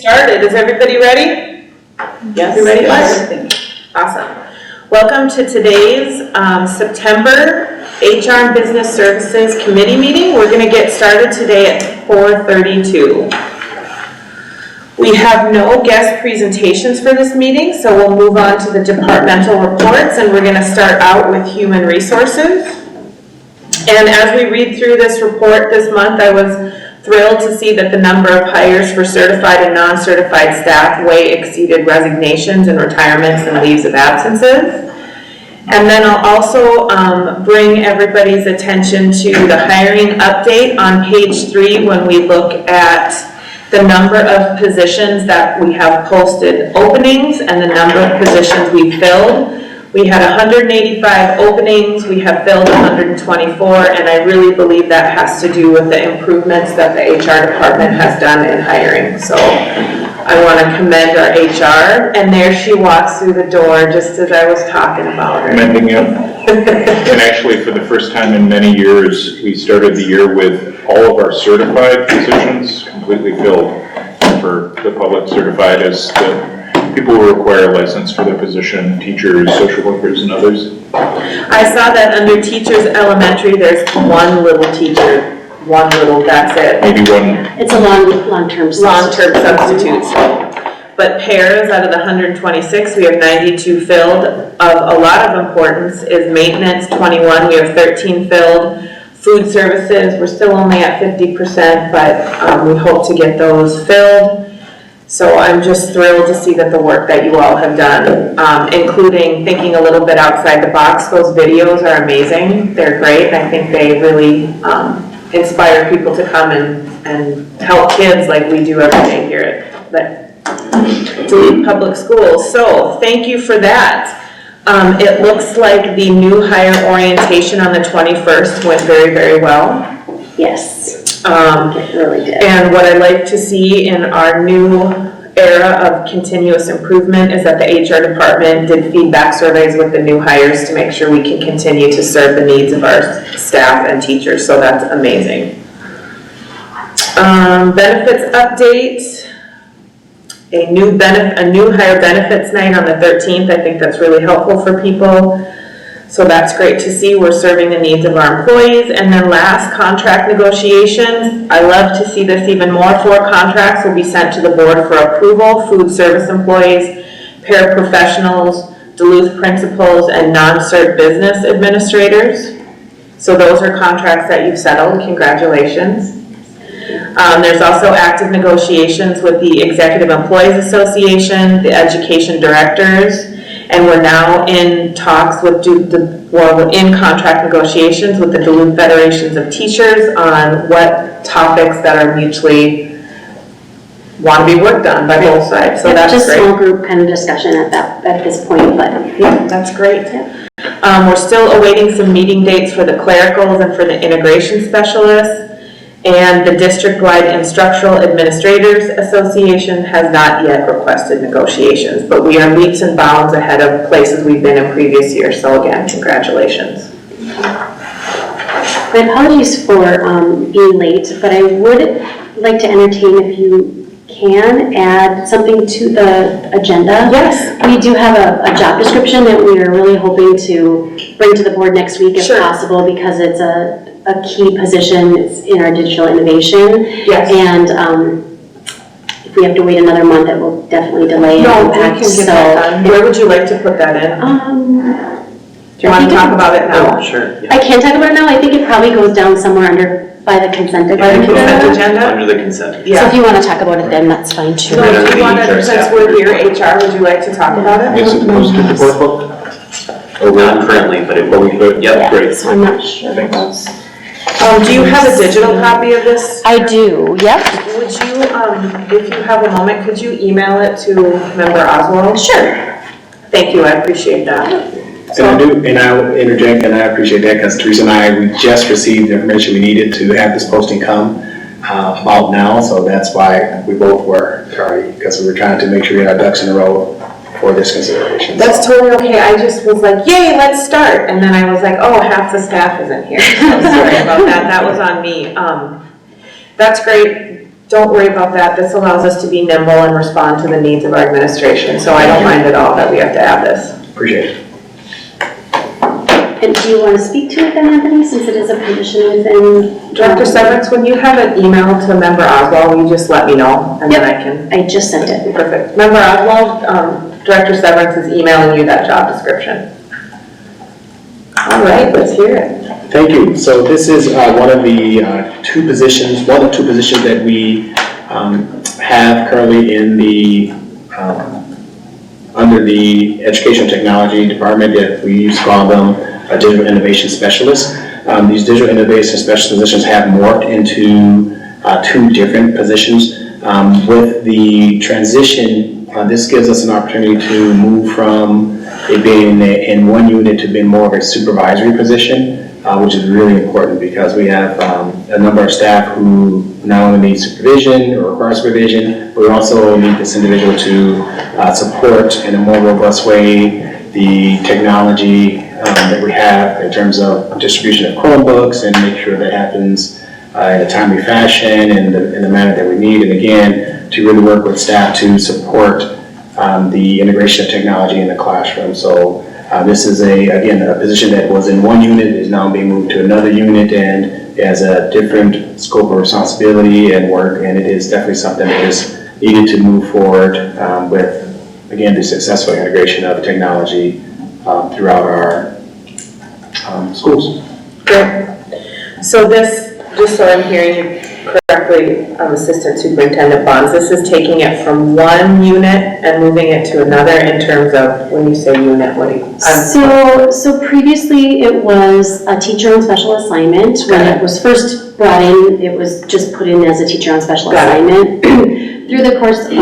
Started. Is everybody ready? Yes. You ready? Yes. Awesome. Welcome to today's September HR and Business Services Committee meeting. We're going to get started today at 4:32. We have no guest presentations for this meeting, so we'll move on to the departmental reports, and we're going to start out with Human Resources. And as we read through this report this month, I was thrilled to see that the number of hires for certified and non-certified staff way exceeded resignations and retirements and leaves of absences. And then I'll also bring everybody's attention to the hiring update on page 3 when we look at the number of positions that we have posted openings and the number of positions we filled. We had 185 openings, we have filled 124, and I really believe that has to do with the improvements that the HR department has done in hiring. So I want to commend our HR, and there she walks through the door just as I was talking about her. Commending you. And actually, for the first time in many years, we started the year with all of our certified positions completely filled. For the public certified as the people who require a license for their position, teachers, social workers, and others. I saw that under teachers elementary, there's one little teacher, that's it. Maybe one. It's a long-term substitute. But pairs, out of the 126, we have 92 filled. Of a lot of importance is maintenance, 21, we have 13 filled. Food services, we're still only at 50%, but we hope to get those filled. So I'm just thrilled to see that the work that you all have done, including thinking a little bit outside the box. Those videos are amazing. They're great, and I think they really inspire people to come and help kids like we do every day here at Duluth Public Schools. So thank you for that. It looks like the new hire orientation on the 21st went very, very well. Yes. It really did. And what I like to see in our new era of continuous improvement is that the HR department did feedback surveys with the new hires to make sure we can continue to serve the needs of our staff and teachers, so that's amazing. Benefits update. A new hire benefits night on the 13th. I think that's really helpful for people. So that's great to see. We're serving the needs of our employees. And then last, contract negotiations. I love to see this even more. 4 contracts will be sent to the board for approval. Food service employees, paraprofessionals, Duluth principals, and non-cert business administrators. So those are contracts that you've settled. Congratulations. There's also active negotiations with the Executive Employees Association, the education directors, and we're now in talks with we're in contract negotiations with the Duluth Federations of Teachers on what topics that are mutually want to be worked on by both sides. So that's just great. Small group kind of discussion at this point, but yeah, that's great. We're still awaiting some meeting dates for the clericals and for the integration specialists. And the district-wide Instructional Administrators Association has not yet requested negotiations, but we are leaps and bounds ahead of places we've been in previous years. So again, congratulations. my apologies for being late, but I would like to entertain, if you can, add something to the agenda. Yes. We do have a job description that we are really hoping to bring to the board next week if possible, because it's a key position in our digital innovation. Yes. And if we have to wait another month, it will definitely delay. No, we can get that done. Where would you like to put that in? Do you want to talk about it now? Oh, sure. Yeah. I can talk about it now. I think it probably goes down somewhere by the consent agenda. By the consent agenda? Under the consent. Yeah. So if you want to talk about it then, that's fine too. So if you want to, since we're here, HR, would you like to talk about it? Is it posted to board book? Or not currently, but it will be good. Yep, Yeah, great. so I'm not sure. Thanks. Do you have a digital copy of this? I do, yep. Would you, if you have a moment, could you email it to Member Oswald? Sure. Thank you, I appreciate that. And I will interject, and I appreciate that, because Teresa and we just received the information we needed to have this posting come about now, so that's why we both were tardy, because we were trying to make sure we had our ducks in a row for this consideration. That's totally okay. I just was like, yay, let's start. And then I was like, oh, half the staff isn't here. So sorry about that. That was on me. That's great. don't worry about that. This allows us to be nimble and respond to the needs of our administration. So I don't mind at all that we have to add this. Appreciate it. And do you want to speak to it then, Anthony, since it is a position within? Director Severance, when you have an email to Member Oswald, will you just let me know? And then I can. I just sent it. Perfect. Member Oswald, Director Severance is emailing you that job description. All right, let's hear it. Thank you. So this is one of two positions that we have currently in the, under the Education Technology Department, that we used to call them a Digital Innovation Specialist. These Digital Innovation Specialist positions have morphed into two different positions. With the transition, this gives us an opportunity to move from it being in one unit to being more of a supervisory position, which is really important because we have a number of staff who not only need supervision or require supervision, but we also need this individual to support in a more robust way the technology that we have in terms of distribution of Chromebooks and make sure that happens in a timely fashion and in the manner that we need. And again, to really work with staff to support the integration of technology in the classroom. So this is again, a position that was in one unit is now being moved to another unit and has a different scope of responsibility and work. And it is definitely something that is needed to move forward with, again, the successful integration of technology throughout our schools. Great. So this, just so I'm hearing you correctly, Assistant Superintendent Bonds, this is taking it from one unit and moving it to another in terms of, when you say unit, what do you? So previously it was a teacher on special assignment. When it was first brought in, it was just put in as a teacher on special assignment. Through the course of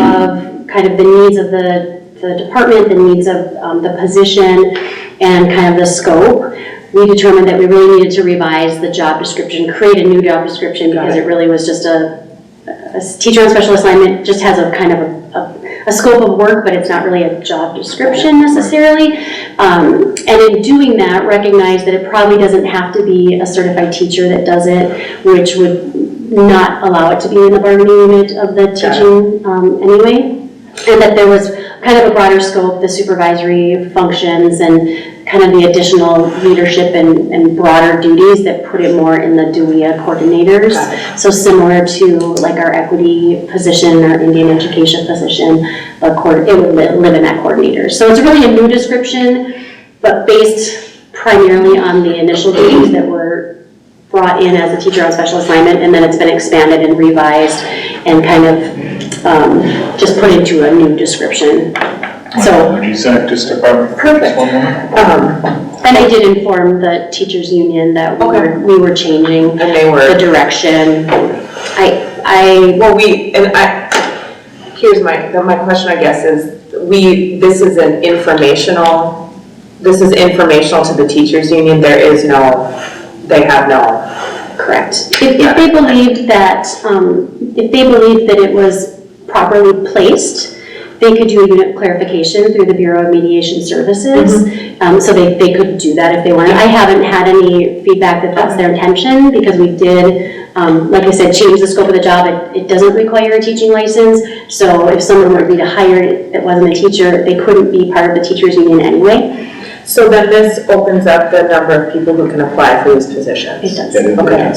kind of the needs of the department, the needs of the position, and kind of the scope, we determined that we really needed to revise the job description, create a new job description, because it really was just a teacher on special assignment, just has a kind of a scope of work, but it's not really a job description necessarily. And in doing that, recognize that it probably doesn't have to be a certified teacher that does it, which would not allow it to be in the bargaining unit of the teaching anyway. And that there was kind of a broader scope, the supervisory functions and kind of the additional leadership and broader duties that put it more in the DUIA coordinators. So similar to like our equity position, our Indian education position, it would live in that coordinator. So it's really a new description, but based primarily on the initial duties that were brought in as a teacher on special assignment, and then it's been expanded and revised and kind of just put into a new description. So, would you send it to step up? Perfect. One moment. and I did inform the teachers union that we were changing And they were. the direction. Here's my question, I guess, is this is informational to the teachers union. They have no. Correct. If they believed that, it was properly placed, they could do a unit clarification through the Bureau of Mediation Services. So they could do that if they wanted. I haven't had any feedback that that's their intention, because we did, like I said, change the scope of the job. It doesn't require a teaching license. So if someone were to be hired that wasn't a teacher, they couldn't be part of the teachers union anyway. So then this opens up the number of people who can apply for these positions. It does. Okay.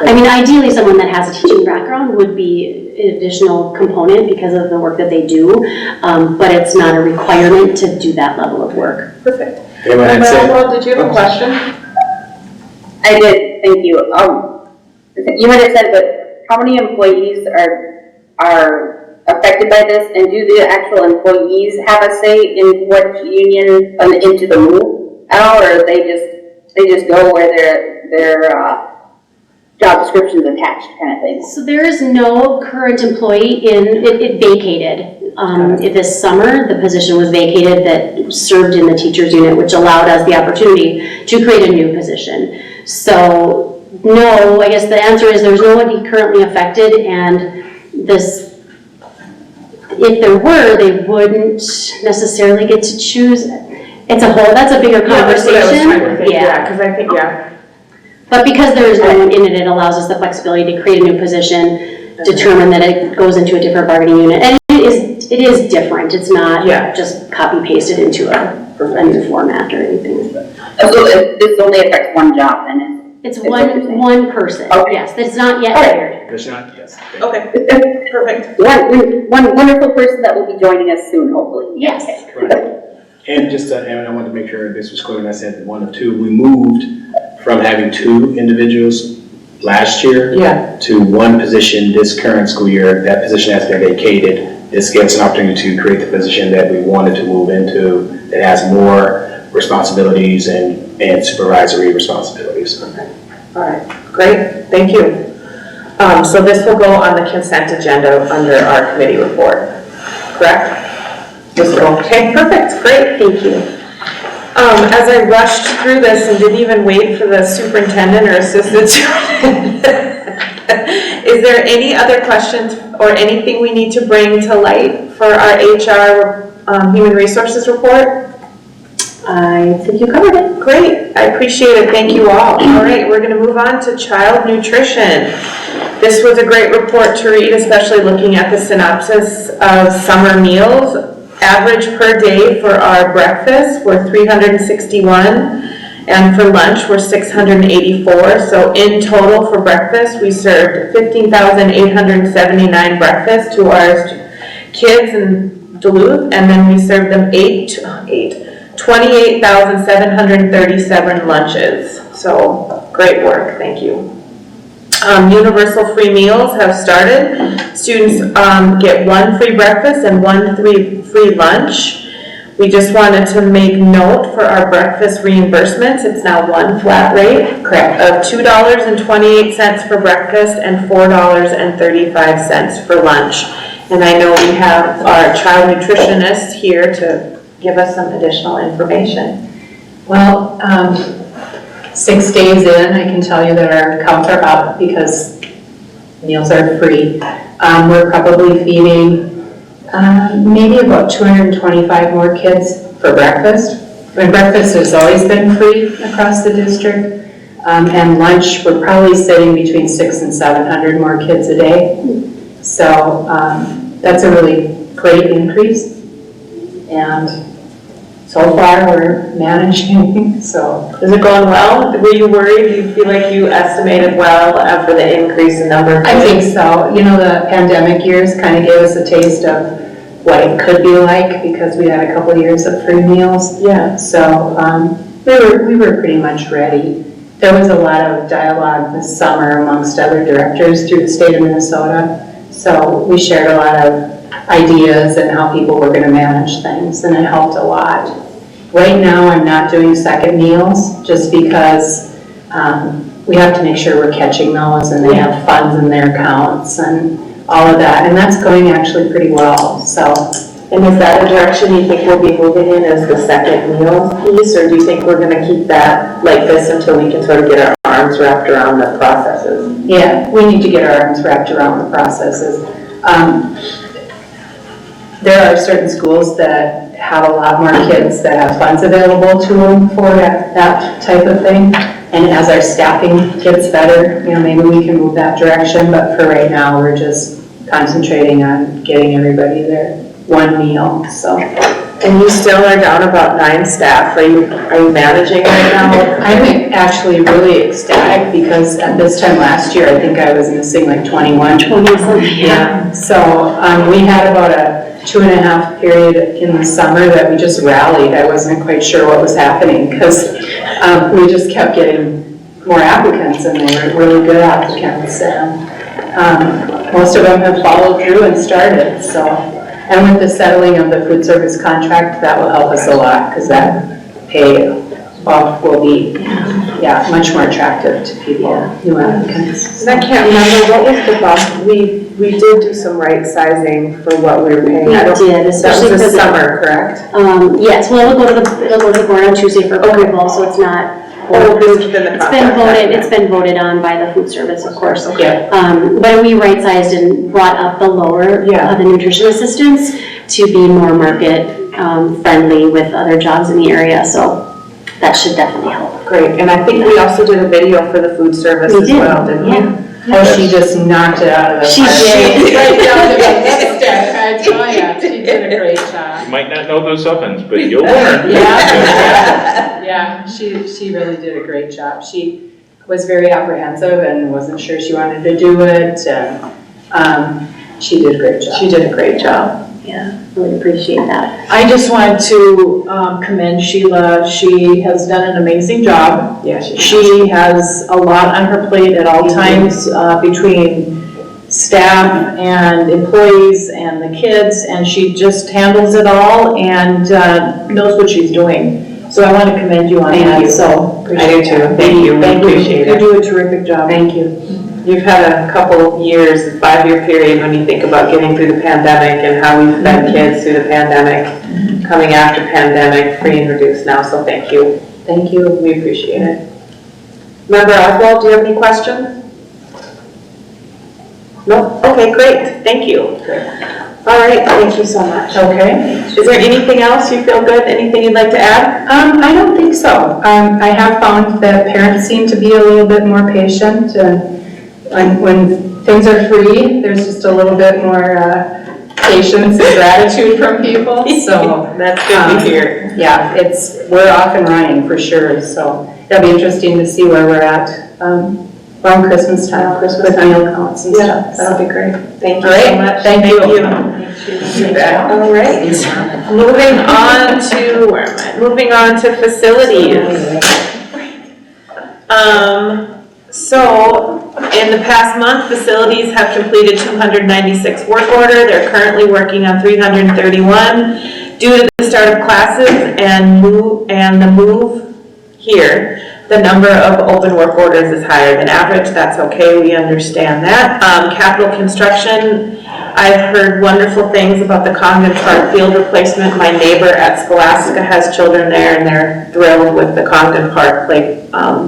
I mean, ideally, someone that has a teaching background would be an additional component because of the work that they do, but it's not a requirement to do that level of work. Perfect. Well, did you have a question? I did, thank you. You had said, but how many employees are affected by this, and do the actual employees have a say in what union into the move at all, or they just go where their job description's attached, kind of thing? So there is no current employee it vacated. This summer, the position was vacated that served in the teachers unit, which allowed us the opportunity to create a new position. So no, I guess the answer is there's nobody currently affected, and if there were, they wouldn't necessarily get to choose. That's a bigger conversation. That's what I was trying to think. Yeah, because I think, But because there is no one in it, it allows us the flexibility to create a new position determine that it goes into a different bargaining unit. And it is different, it's not Yeah. just copy pasted into a new format or anything. So this only affects one job then? It's Is what you're saying? one person, Okay. yes, that's not yet Okay. hired. There's not, yes. Okay, perfect. One wonderful person that will be joining us soon, hopefully. Yes. Right. And just, and I wanted to make sure this was clear when I said one of two, we moved from having 2 individuals last year Yeah, to 1 position this current school year. That position has been vacated. This gives an opportunity to create the position that we wanted to move into that has more responsibilities and supervisory responsibilities. all right, great, thank you. So this will go on the consent agenda under our committee report, correct? Okay, perfect, great, thank you. As I rushed through this and didn't even wait for the superintendent or assistant superintendent, is there any other questions or anything we need to bring to light for our HR Human Resources report? I think you covered it. Great, I appreciate it, thank you all. All right, we're gonna move on to child nutrition. This was a great report to read, especially looking at the synopsis of summer meals. Average per day for our breakfast were 361, and for lunch were 684. So in total for breakfast, we served 15,879 breakfasts to our kids in Duluth, and then we served them 28,737 lunches. So great work, thank you. Universal free meals have started. Students get 1 free breakfast and 1 free lunch. We just wanted to make note for our breakfast reimbursements, it's now 1 flat rate of $2.28 for breakfast and $4.35 for lunch. And I know we have our child nutritionist here to give us some additional information. Well, 6 days in, I can tell you that our counts are up because meals are free. We're probably feeding maybe about 225 more kids for breakfast. And breakfast has always been free across the district. And lunch, we're probably sitting between 600 and 700 more kids a day. So that's a really great increase. And so far, we're managing, so. Is it going well? Were you worried? Do you feel like you estimated well for the increase in number of I kids? think so. You know, the pandemic years kind of gave us a taste of what it could be like because we had a couple of years of free meals. Yeah. So we were pretty much ready. There was a lot of dialogue this summer amongst other directors through the state of Minnesota. So we shared a lot of ideas and how people were going to manage things, and it helped a lot. Right now, I'm not doing second meals just because we have to make sure we're catching those and they have funds in their accounts and all of that, and that's going actually pretty well. So, And is that a direction you think we'll be moving in as the second meal piece, or do you think we're going to keep that like this until we can sort of get our arms wrapped around the processes? yeah, we need to get our arms wrapped around the processes. There are certain schools that have a lot more kids that have funds available to them for that type of thing. And as our staffing gets better, you know, maybe we can move that direction. But for right now, we're just concentrating on getting everybody their 1 meal, so. And you still are down about 9 staff. Are you managing right now? I'm actually really ecstatic because at this time last year, I think I was missing like 21. 20-something, Yeah, so we had about a 2.5 period in the summer that we just rallied. I wasn't quite sure what was happening because we just kept getting more applicants and they were really good applicants. And most of them have followed through and started, so. And with the settling of the food service contract, that will help us a lot because that pay bump will be, much more attractive to people, new applicants. I can't remember, what was the bump? We did do some right sizing for what we were paying. We did, That especially was for this the summer, correct? Yes, well, it'll go to the board on Tuesday for approval, so it's not. It's been the It's been voted, it's been voted on by the food service, of course. Okay. But we right-sized and brought up the lower of the nutrition assistants to be more market friendly with other jobs in the area, so that should definitely help. Great, and I think we also did a video for the food service as well, didn't we? Oh, she just knocked it out of the She park. did. Right down to the step, I tell ya, she did a great job. You might not know those ovens, but you'll learn. Yeah, she really did a great job. She was very apprehensive and wasn't sure she wanted to do it, and, she did a great job. She did a great job. Yeah, really appreciate that. I just wanted to commend Sheila. She has done an amazing job. Yeah, She has a lot on her plate at all times, between staff and employees and the kids, and she just handles it all and knows what she's doing. So I want to commend you on that. Thank you. So I do too. Thank you. We appreciate You it. do a terrific job. Thank you. You've had a couple years, a 5-year period when you think about getting through the pandemic and how we've fed kids through the pandemic, coming after pandemic, free and reduced now, so thank you. Thank you, we appreciate it. Member Oswald, do you have any questions? No? Okay, great, thank you. All right, thank you so much. Okay. Is there anything else you feel good, anything you'd like to add? I don't think so. I have found that parents seem to be a little bit more patient, and when things are free, there's just a little bit more patience and gratitude from people, so. That's good to hear. Yeah, we're off and running for sure, so it'll be interesting to see where we're at around Christmas time, with meal counts and stuff. That'll be great. Thank you All right, so much. thank you. You bet. All right. Moving on to, where am I? Moving on to facilities. So, in the past month, facilities have completed 296 work order. They're currently working on 331. Due to the start of classes and the move here, the number of open work orders is higher than average. That's okay, we understand that. Capital construction, I've heard wonderful things about the Congdon Park field replacement. My neighbor at Scholastica has children there and they're thrilled with the Congdon Park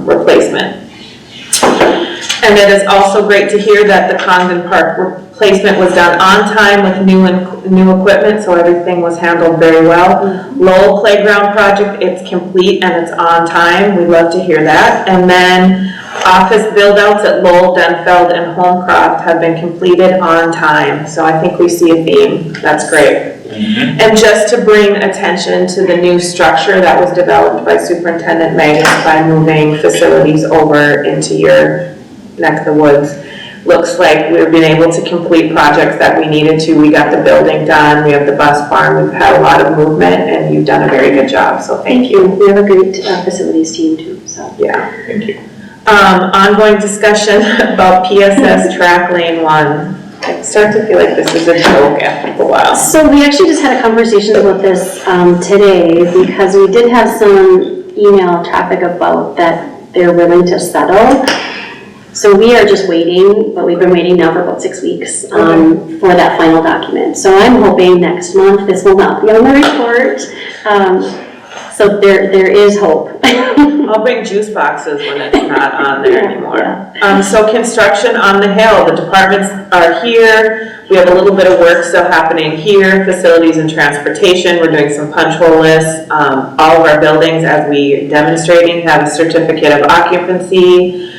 replacement. And it is also great to hear that the Congdon Park replacement was done on time with new equipment, so everything was handled very well. Lowell Playground project, it's complete and it's on time. We love to hear that. And then office build-outs at Lowell, Denfeld, and Holmcroft have been completed on time. So I think we see a theme. That's great. And just to bring attention to the new structure that was developed by Superintendent Magus by moving facilities over into your neck of the woods. Looks like we've been able to complete projects that we needed to. We got the building done, we have the bus barn, we've had a lot of movement, and you've done a very good job, so thank you. We have a great facilities team too, so. Yeah. Thank you. Ongoing discussion about PSS track lane 1. I start to feel like this is a joke after a while. So we actually just had a conversation about this today because we did have some email traffic about that they're willing to settle. So we are just waiting, but we've been waiting now for about 6 weeks for that final document. So I'm hoping next month this will not be on the report. So there is hope. I'll bring juice boxes when it's not on there anymore. Yeah. So construction on the hill, the departments are here. We have a little bit of work still happening here, facilities and transportation. We're doing some punch hole lists. All of our buildings, as we demonstrating, have a certificate of occupancy.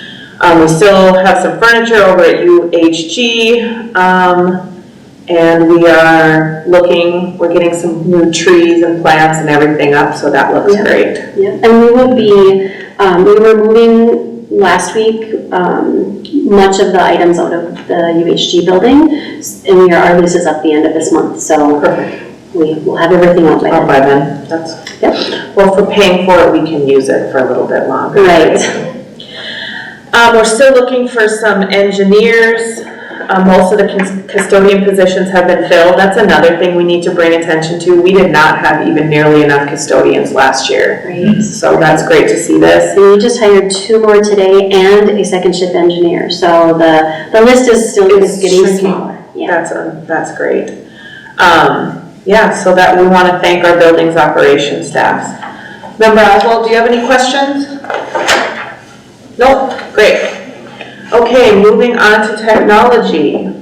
We still have some furniture over at UHG. And we are we're getting some new trees and plants and everything up, so that looks great. Yeah, and we will be, we were moving last week much of the items out of the UHG building, and our lease is up the end of this month, so we will have everything out by then. That's, Yep. well, for paying for it, we can use it for a little bit longer. Right. We're still looking for some engineers. Most of the custodian positions have been filled. That's another thing we need to bring attention to. We did not have even nearly enough custodians last year. Right. So that's great to see this. And we just hired 2 more today and a second shift engineer, so the list is still getting shrinking. smaller. Yeah. That's great. Yeah, so that we want to thank our buildings operations staffs. Member Oswald, do you have any questions? Nope, great. Okay, moving on to technology.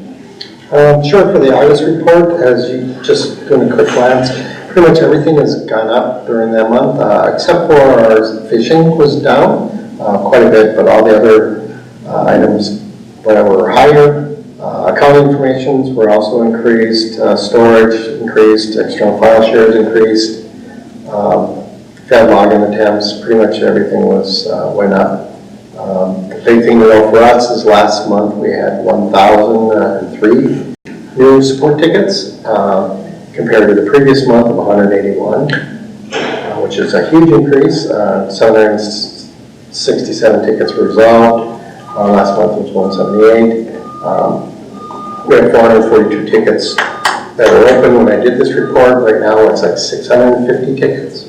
Sure, for the August report, as you just doing a quick glance, pretty much everything has gone up during that month, except for our fishing was down quite a bit, but all the other items were higher. Account informations were also increased, storage increased, external file shares increased. Fed login attempts, pretty much everything went up. The big thing to know for us is last month we had 1,003 new support tickets compared to the previous month of 181, which is a huge increase. 767 tickets were resolved. Last month was 178. We had 442 tickets that were open when I did this report. Right now it's like 650 tickets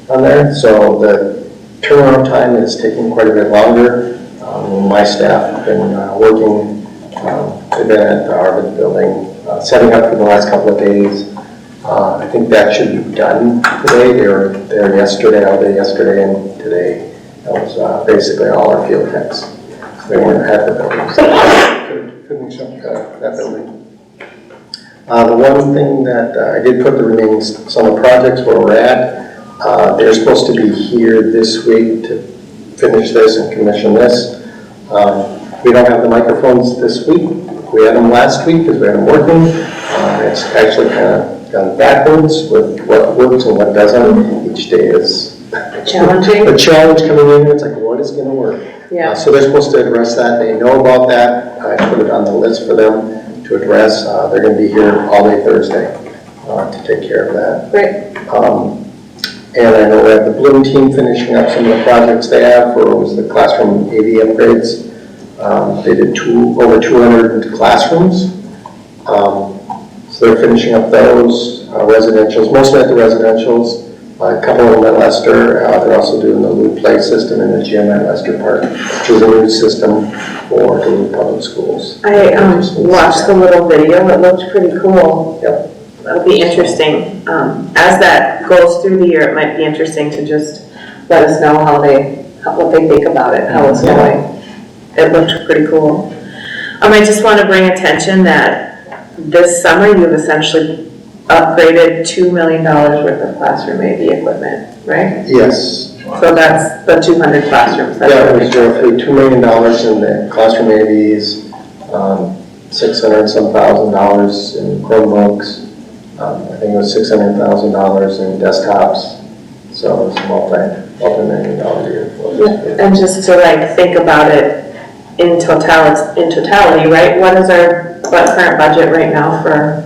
on there. So the turnaround time is taking quite a bit longer. My staff have been working, they've been at the Arvin building, setting up for the last couple of days. I think that should be done today. They were there yesterday, all day yesterday and today. That was basically all our field techs. They weren't at the building, so couldn't shut that building. The one thing that I did put the remaining summer projects where we're at. They're supposed to be here this week to finish this and commission this. We don't have the microphones this week. We had them last week because we had them working. It's actually kind of gone backwards with what works and what doesn't. Each day is Challenging. a challenge coming in. It's like, what is going to work? Yeah. So they're supposed to address that. They know about that. I put it on the list for them to address. They're going to be here all day Thursday to take care of that. Great. And I know we have the Bloom team finishing up some of the projects they have for the classroom AV upgrades. They did over 200 classrooms. So they're finishing up those residentials, mostly at the residentials. A couple of them at Lester. They're also doing the Loop Play system in the gym at Lester Park, which is a new system for Duluth public schools. I watched the little video, it looked pretty cool. Yep. That'll be interesting. As that goes through the year, it might be interesting to just let us know what they think about it, how it's going. It looked pretty cool. I just want to bring attention that this summer you've essentially upgraded $2 million worth of classroom AV equipment, right? Yes. So that's the 200 classrooms. Yeah, it was roughly $2 million in the classroom AVs, $600 some thousand in Chromebooks. I think it was $600,000 in desktops. So it was a multi-million-dollar year for us. Yeah. And just to think about it in totality, right? What is our current budget right now for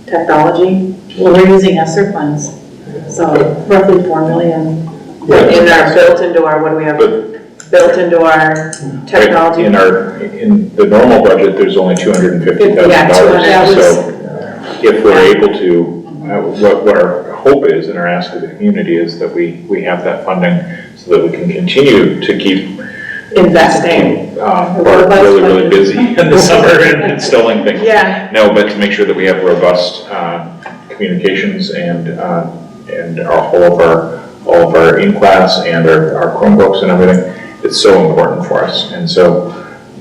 technology? Well, we're using ESSER funds, so roughly 4 million. In our built into our, what do we have? Built into our technology? In the normal budget, there's only $250,000. Yeah, So if we're able to, what our hope is and our ask of the community is that we have that funding so that we can continue to keep investing. Bart really busy in the summer and installing things. Yeah. No, but to make sure that we have robust communications and all of our in-class and our Chromebooks and everything, it's so important for us. And so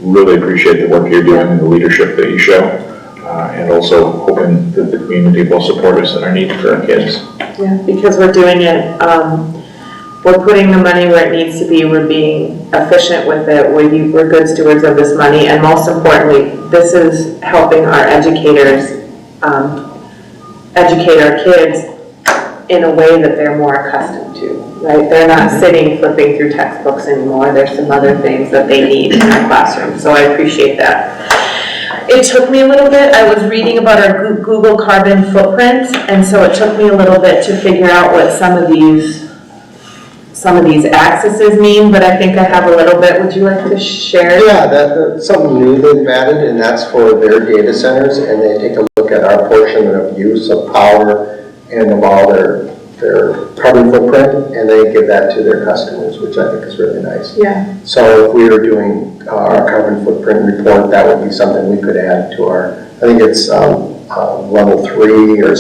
really appreciate the work you're doing and the leadership that you show. And also hoping that the community will support us in our need for our kids. Yeah, because we're doing it, we're putting the money where it needs to be, we're being efficient with it, we're good stewards of this money, and most importantly, this is helping our educators educate our kids in a way that they're more accustomed to, right? They're not sitting flipping through textbooks anymore. There's some other things that they need in our classroom, so I appreciate that. It took me a little bit. I was reading about our Google carbon footprint, and so it took me a little bit to figure out what some of these axes mean, but I think I have a little bit. Would you like to share? Yeah, that's something new they've added, and that's for their data centers, and they take a look at our portion of use of power and of all their carbon footprint, and they give that to their customers, which I think is really nice. Yeah. So if we were doing our carbon footprint report, that would be something we could add to our, I think it's level 3 or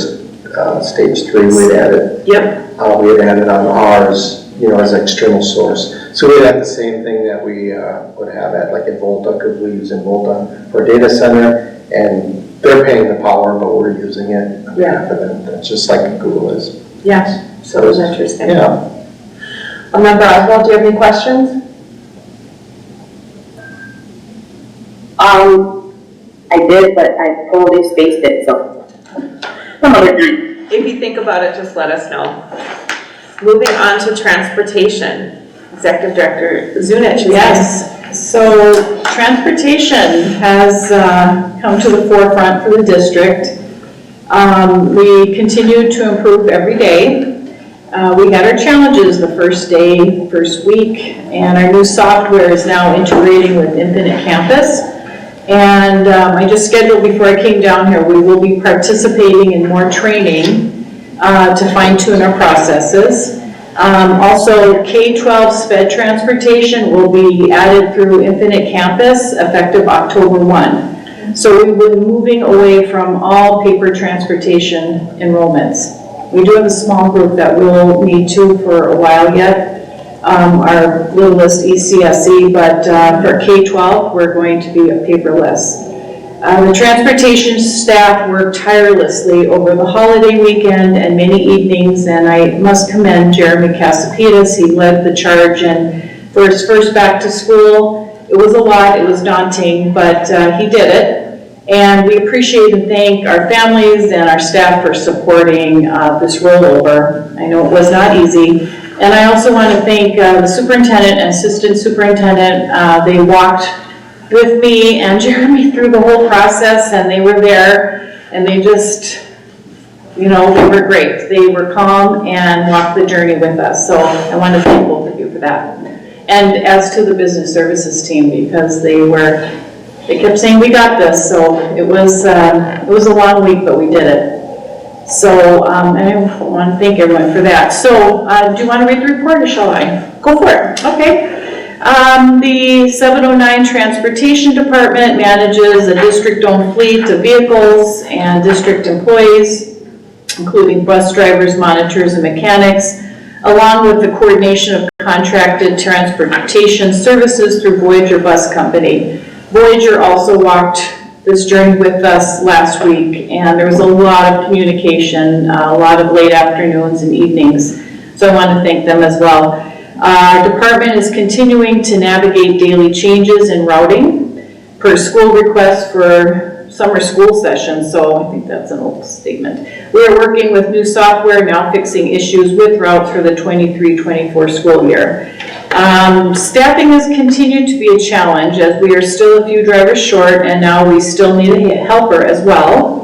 stage 3 we'd add it. Yep. We'd add it on ours, as an external source. So we'd have the same thing that we would have at like in Volta, because we use in Volta for data center, and they're paying the power, but we're using it on behalf of them. That's just like Google is. Yeah, so it was interesting. Yeah. Member Oswald, do you have any questions? I did, but I totally spaced it, so. If you think about it, just let us know. Moving on to transportation, Executive Director Zunich. Yes, so transportation has come to the forefront for the district. We continue to improve every day. We had our challenges the first day, first week, and our new software is now integrating with Infinite Campus. And I just scheduled before I came down here, we will be participating in more training to fine tune our processes. Also, K-12 sped transportation will be added through Infinite Campus effective October 1. So we will be moving away from all paper transportation enrollments. We do have a small group that we'll need to for a while yet, our littlest ECSE, but for K-12, we're going to be paperless. The transportation staff worked tirelessly over the holiday weekend and many evenings, and I must commend Jeremy Casapitas. He led the charge, and for his first back to school, it was a lot, it was daunting, but he did it. And we appreciate and thank our families and our staff for supporting this rollover. I know it was not easy. And I also want to thank the superintendent and assistant superintendent. They walked with me and Jeremy through the whole process, and they were there, and they just, you know, they were great. They were calm and walked the journey with us. So I want to thank both of you for that. And as to the business services team, because they kept saying, we got this. So it was a long week, but we did it. So and I want to thank everyone for that. So do you want to read the report, or shall I? Go for it. Okay. The 709 Transportation Department manages a district-owned fleet of vehicles and district employees, including bus drivers, monitors, and mechanics, along with the coordination of contracted transportation services through Voyager Bus Company. Voyager also walked this journey with us last week, and there was a lot of communication, a lot of late afternoons and evenings, so I want to thank them as well. Our department is continuing to navigate daily changes in routing per school request for summer school sessions, so I think that's an old statement. We are working with new software, now fixing issues with routes for the 23-24 school year. Staffing has continued to be a challenge, as we are still a few drivers short, and now we still need a helper as well.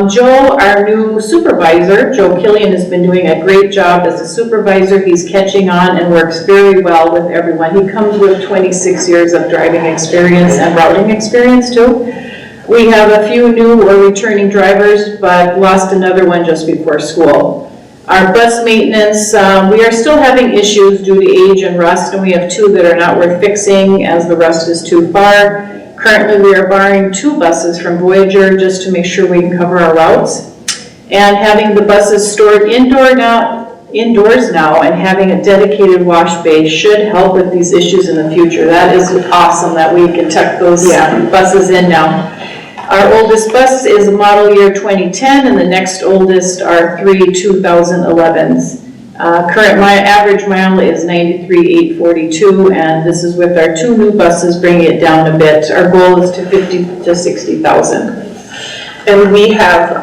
Joe, our new supervisor, Joe Killian, has been doing a great job as a supervisor. He's catching on and works very well with everyone. He comes with 26 years of driving experience and routing experience too. We have a few new or returning drivers, but lost another one just before school. Our bus maintenance, we are still having issues due to age and rust, and we have two that are not worth fixing as the rust is too far. Currently, we are borrowing 2 buses from Voyager just to make sure we can cover our routes. And having the buses stored indoors now and having a dedicated wash bay should help with these issues in the future. That is awesome that we can tuck those buses in now. Our oldest bus is model year 2010, and the next oldest are 3 2011s. Current average mile is 93,842, and this is with our 2 new buses, bringing it down a bit. Our goal is to 50 to 60,000. And we have,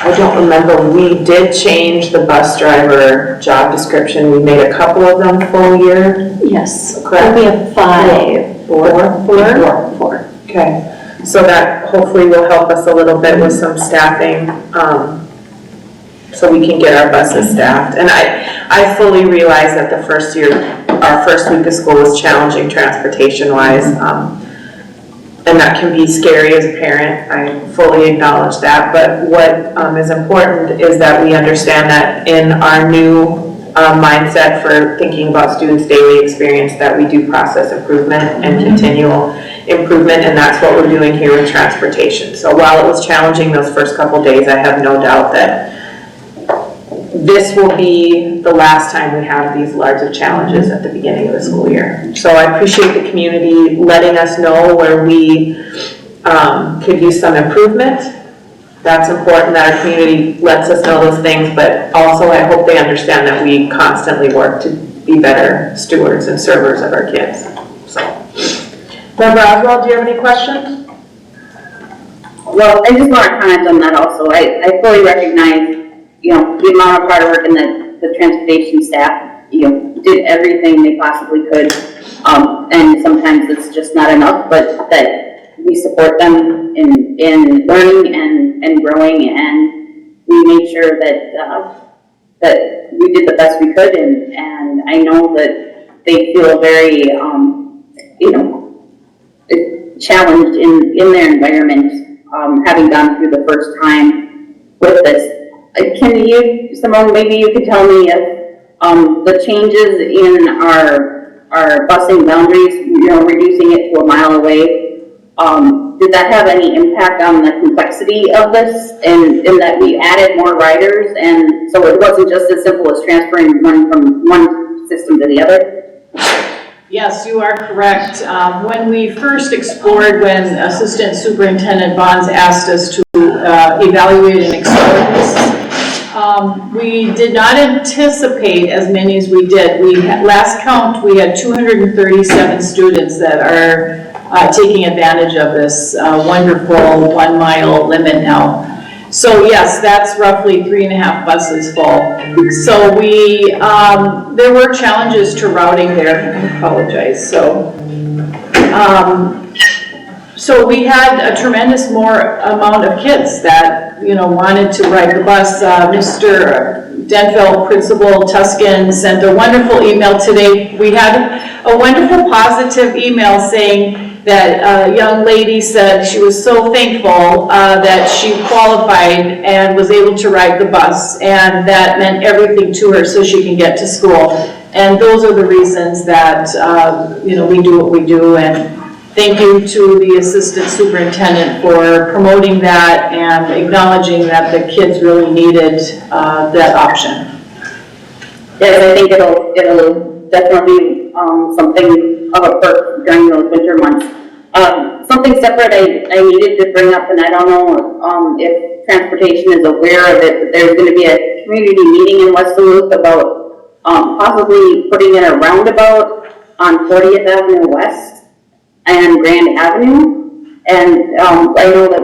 I don't remember, we did change the bus driver job description. We made a couple of them full year. Yes. Correct. We have 5. Four. Okay. So that hopefully will help us a little bit with some staffing, so we can get our buses staffed. And I fully realize that the first year, our first week of school was challenging transportation-wise, and that can be scary as a parent. I fully acknowledge that, but what is important is that we understand that in our new mindset for thinking about students' daily experience, that we do process improvement and continual improvement, and that's what we're doing here with transportation. So while it was challenging those first couple days, I have no doubt that this will be the last time we have these larger challenges at the beginning of the school year. So I appreciate the community letting us know where we could use some improvement. That's important that our community lets us know those things, but also I hope they understand that we constantly work to be better stewards and servers of our kids. So Member Oswald, do you have any questions? Well, I just want to comment on that also. I fully recognize, the amount of hard work and the transportation staff, did everything they possibly could. And sometimes it's just not enough, but that we support them in learning and growing, and we made sure that we did the best we could, and I know that they feel very, challenged in their environment, having gone through the first time with this. Simone, maybe you could tell me if the changes in our busing boundaries, reducing it to a mile away, did that have any impact on the complexity of this, in that we added more riders, and so it wasn't just as simple as transferring one from one system to the other? Yes, you are correct. When we first explored, when Assistant Superintendent Bonds asked us to evaluate and explore this, we did not anticipate as many as we did. Last count, we had 237 students that are taking advantage of this wonderful 1 mile limit now. So yes, that's roughly 3.5 buses full. So there were challenges to routing there. I apologize. So we had a tremendous more amount of kids that, wanted to ride the bus. Mr. Denfeld, Principal Tuscan, sent a wonderful email today. We had a wonderful positive email saying that a young lady said she was so thankful that she qualified and was able to ride the bus, and that meant everything to her so she can get to school. And those are the reasons that we do what we do, and thank you to the Assistant Superintendent for promoting that and acknowledging that the kids really needed that option. Yes, I think it'll definitely be something of a perk during those winter months. Something separate I needed to bring up, and I don't know if transportation is aware of it, but there's going to be a community meeting in West Duluth about possibly putting in a roundabout on 40th Avenue West and Grand Avenue. And I know that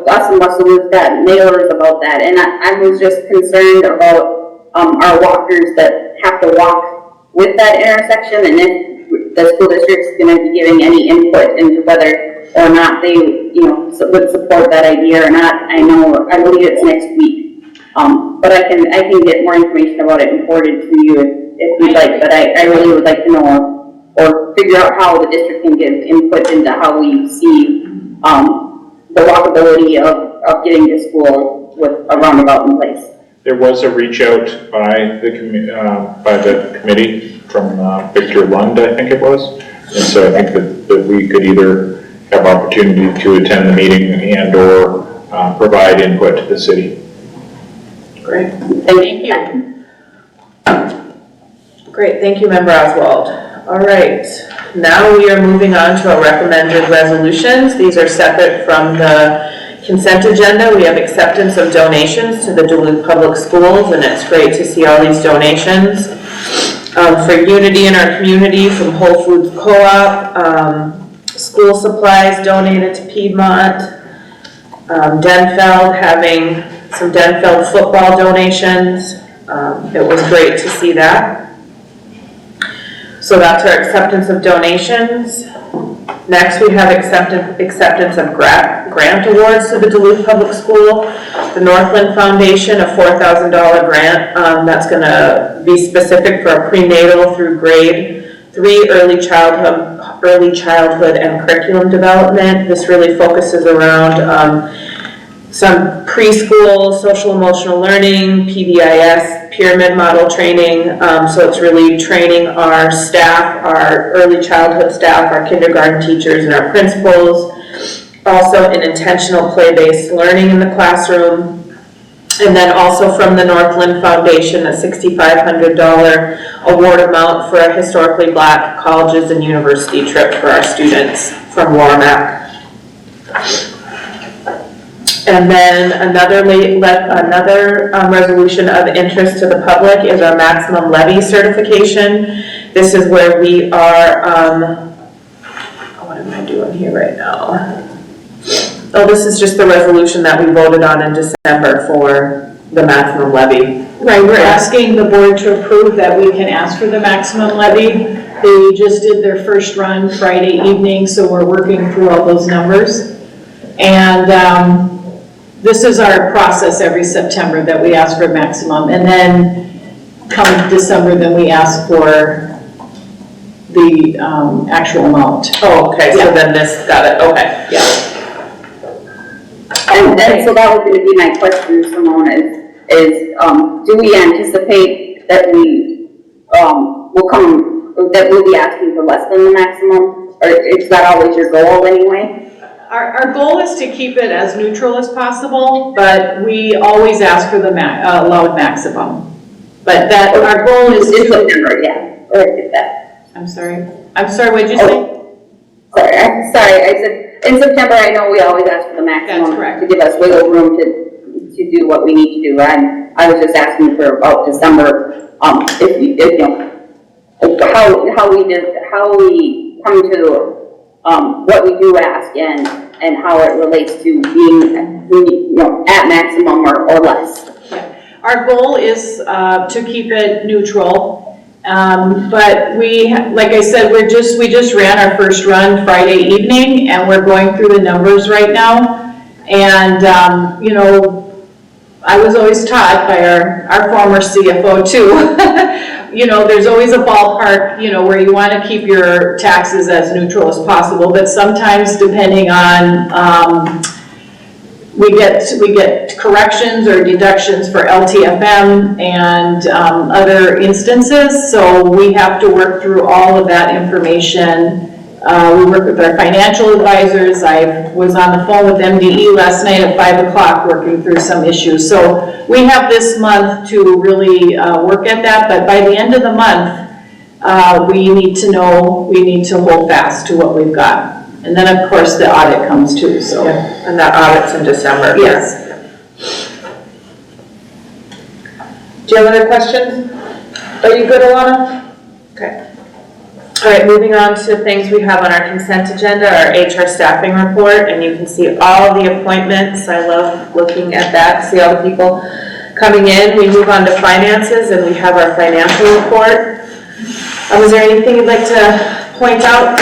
us in West Duluth got mailers about that, and I was just concerned about our walkers that have to walk with that intersection, and if the school district's going to be giving any input into whether or not they, would support that idea or not. I believe it's next week. But I can get more information about it and forward it to you if you'd like, but I really would like to know or figure out how the district can give input into how we see the walkability of getting to school with a roundabout in place. There was a reach out by the committee from Victor Lund, I think it was. And so I think that we could either have opportunity to attend the meeting and or provide input to the city. Great, thank you. Great, thank you, Member Oswald. All right, now we are moving on to our recommended resolutions. These are separate from the consent agenda. We have acceptance of donations to the Duluth Public Schools, and it's great to see all these donations. For unity in our community from Whole Foods Co-op, school supplies donated to Piedmont, Denfeld having some Denfeld football donations. It was great to see that. So that's our acceptance of donations. Next, we have acceptance of grant awards to the Duluth Public School. The Northland Foundation, a $4,000 grant that's going to be specific for prenatal through grade 3 early childhood and curriculum development. This really focuses around some preschool, social emotional learning, PBIS, pyramid model training. So it's really training our staff, our early childhood staff, our kindergarten teachers, and our principals. Also in intentional play-based learning in the classroom. And then also from the Northland Foundation, a $6,500 award amount for a historically black colleges and university trip for our students from Warmack. And then another resolution of interest to the public is our maximum levy certification. This is where we are, am I doing here right now? Oh, this is just the resolution that we voted on in December for the maximum levy. Right, we're asking the board to approve that we can ask for the maximum levy. They just did their first run Friday evening, so we're working through all those numbers. And this is our process every September, that we ask for maximum. And then come December, then we ask for the actual amount. Oh, okay, so Yeah. then this, got it, okay. Yeah. And so that would be my question, Simone, is do we anticipate that we, that we'll be asking for less than the maximum? Or is that always your goal anyway? Our goal is to keep it as neutral as possible, but we always ask for the allowed maximum. But that, our goal is In to, September, yeah, or is that? I'm sorry, what'd you say? Sorry, I said, in September, I know we always ask for the maximum. That's correct. To give us wiggle room to do what we need to do, and I was just asking for about December, if you know, how we come to, what we do ask and how it relates to being, you know, at maximum or less. Our goal is to keep it neutral, but like I said, we just ran our first run Friday evening, and we're going through the numbers right now. And, you know, I was always taught by our former CFO too, you know, there's always a ballpark, you know, where you want to keep your taxes as neutral as possible, but sometimes depending on, we get corrections or deductions for LTFM and other instances, so we have to work through all of that information. We work with our financial advisors. I was on the phone with MDE last night at 5 o'clock working through some issues. So we have this month to really work at that, but by the end of the month, we need to hold fast to what we've got. And then, of course, the audit comes too, so. Yeah, and that audit's in December. Yes. Do you have other questions? Are you good, Alana? Okay. All right, moving on to things we have on our consent agenda, our HR staffing report, and you can see all the appointments. I love looking at that, see all the people coming in. We move on to finances, and we have our financial report. Was there anything you'd like to point out,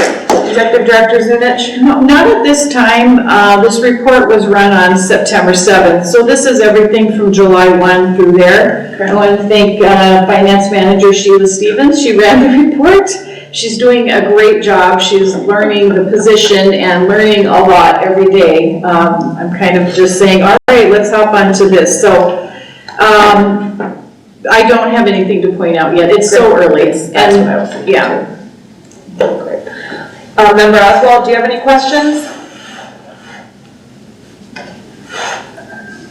Executive Director Zunich? No, not at this time. This report was run on September 7th, so this is everything from July 1 through there. Okay. I want to thank Finance Manager Sheila Stevens. She ran the report. She's doing a great job. She's learning the position and learning a lot every day. I'm kind of just saying, all right, let's hop onto this. So I don't have anything to point out yet. It's so early. That's what I was thinking Yeah. too. Great. Member Oswald, do you have any questions?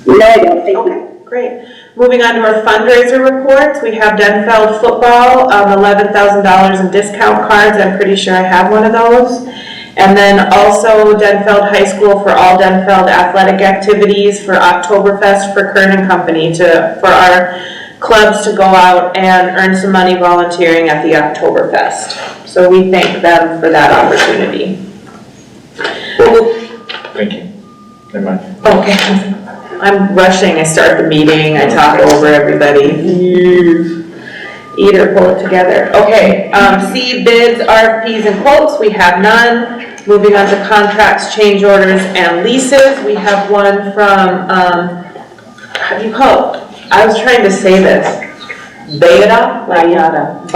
No, I don't, thank you. Okay, great. Moving on to our fundraiser reports, we have Denfeld football, $11,000 in discount cards. I'm pretty sure I have one of those. And then also Denfeld High School for all Denfeld athletic activities for Oktoberfest for Kern and Company for our clubs to go out and earn some money volunteering at the Oktoberfest. So we thank them for that opportunity. Thank you. Never mind. Okay. I'm rushing, I start the meeting, I talk over everybody. Eat or pull it together. Okay, C, bids, RFPs, and quotes, we have none. Moving on to contracts, change orders, and leases, we have one from, how do you call it? I was trying to say this. Bayada? Bayada.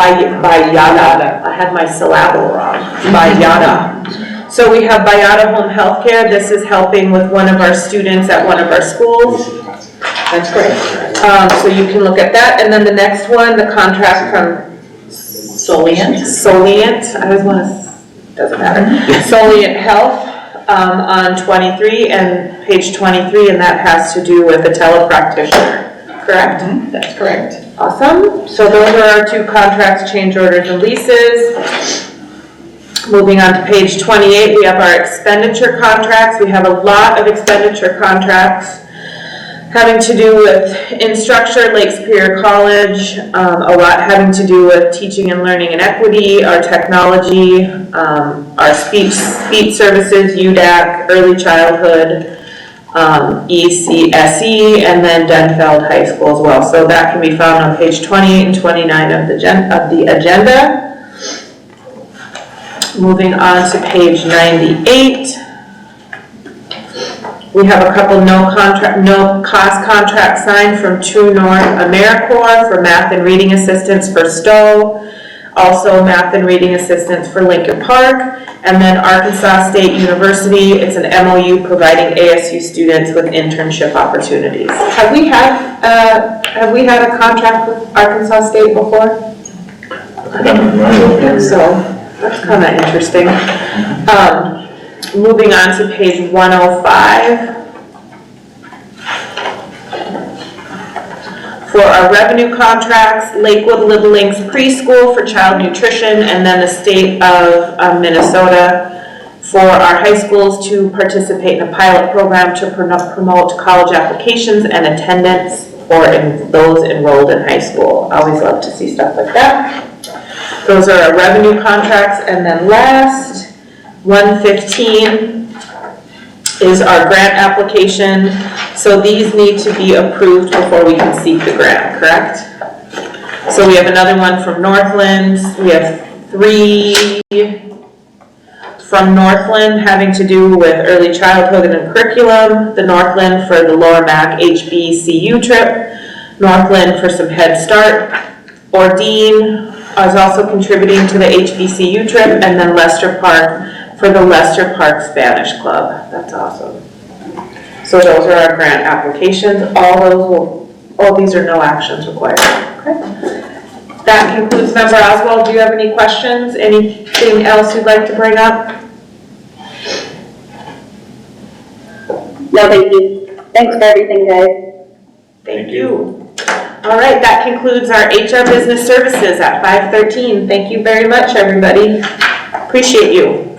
I had my syllable wrong. Bayada. So we have Bayada Home Healthcare. This is helping with one of our students at one of our schools. That's great. So you can look at that. And then the next one, the contract from Solient. I always want to, doesn't matter. Solient Health on 23 and page 23, and that has to do with a telepractitioner, correct? Mm-hmm. That's correct. Awesome. So those are our two contracts, change orders, and leases. Moving on to page 28, we have our expenditure contracts. We have a lot of expenditure contracts. having to do with instructor, Lake Superior College, a lot having to do with teaching and learning and equity, our technology, our speech services, UDAC, early childhood, ECSE, and then Denfeld High School as well. So that can be found on page 28 and 29 of the agenda. Moving on to page 98. We have a couple no cost contracts signed from True North AmeriCorps for math and reading assistance for Stowe, also math and reading assistance for Lincoln Park, and then Arkansas State University. It's an MOU providing ASU students with internship opportunities. Have we had a contract with Arkansas State before? So that's kind of interesting. Moving on to page 105. For our revenue contracts, Lakewood Little Links Preschool for child nutrition, and then the state of Minnesota for our high schools to participate in a pilot program to promote college applications and attendance for those enrolled in high school. I always love to see stuff like that. Those are our revenue contracts, and then last, 115 is our grant application. So these need to be approved before we can seek the grant, correct? So we have another one from Northland. We have 3 from Northland having to do with early childhood and curriculum, the Northland for the Lower Mac HBCU trip, Northland for some Head Start, Ordine is also contributing to the HBCU trip, and then Lester Park for the Lester Park Spanish Club. That's awesome. So those are our grant applications. All these are no actions required. Okay. That concludes Member Oswald. Do you have any questions? Anything else you'd like to bring up? No, thank you. Thanks for everything, guys. Thank you. All right, that concludes our HR Business Services at 5:13. Thank you very much, everybody. Appreciate you.